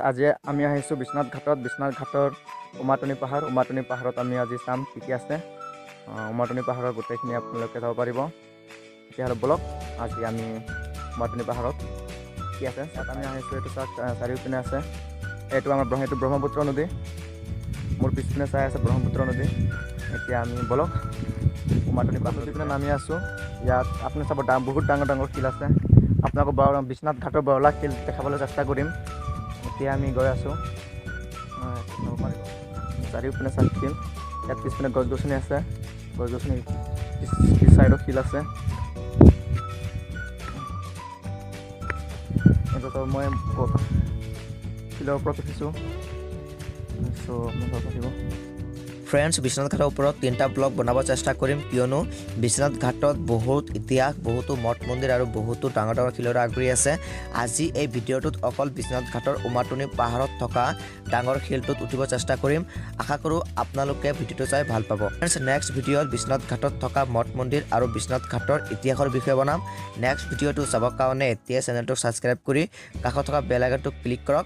আজি আমি আহিছোঁ বিশ্বনাথ ঘাটৰ উমাটনি পাহাৰত আমি আজি চাম কি আছে। উমাটনি পাহাৰৰ গোটেইখিনি আপোনালোকে যাব পাৰিব। তেতিয়াহ'লে বলক আজি আমি উমাটনি পাহাৰত কি আছে তাত আমি আহিছোঁ। এইটো চাওক চাৰিওপিনে আছে। এইটো আমাৰ ব্ৰহ্মপুত্ৰ নদী। মোৰ পিছপিনে চাই আছে ব্ৰহ্মপুত্ৰ নদী। এতিয়া আমি বলক উমাটনি পাহাৰৰ পিনে নামি আছোঁ। ইয়াত আপুনি চাব বহুত ডাঙৰ শিল আছে। আপোনালোকক বিশ্বনাথ ঘাটৰ বৰলা শিল দেখাবলৈ চেষ্টা কৰিম। এতিয়া আমি গৈ আছোঁ। চাৰিওপিনে চাওক শিল। ইয়াত পিছপিনে গছ গছনি আছে। গছ গছনি পিছ চাইডত শিল আছে। মই শিলৰ ওপৰত উঠিছোঁ। ফ্ৰেণ্ডছ, বিশ্বনাথ ঘাটৰ ওপৰত 3টা ব্লগ বনাব চেষ্টা কৰিম, কিয়নো বিশ্বনাথ ঘাটত বহুত ইতিহাস, বহুতো মঠ মন্দিৰ আৰু বহুতো ডাঙৰ শিলৰ আগুৰি আছে। আজি এই ভিডিঅ'টোত অকল বিশ্বনাথ ঘাটৰ উমাটনি পাহাৰত থকা ডাঙৰ শিলটোত উঠিব চেষ্টা কৰিম। আশা কৰোঁ আপোনালোকে ভিডিঅ'টো চাই ভাল পাব। ফ্ৰেণ্ডছ, নেক্সট ভিডিঅ'ত বিশ্বনাথ ঘাটত থকা মঠ মন্দিৰ আৰু বিশ্বনাথ ঘাটৰ ইতিহাসৰ বিষয়ে বনাম। নেক্সট ভিডিঅ'টো চাবৰ কাৰণে এতিয়া চেনেলটোক ছাবস্ক্ৰাইব কৰি কাষত থকা বেল আইকনটো ক্লিক কৰক।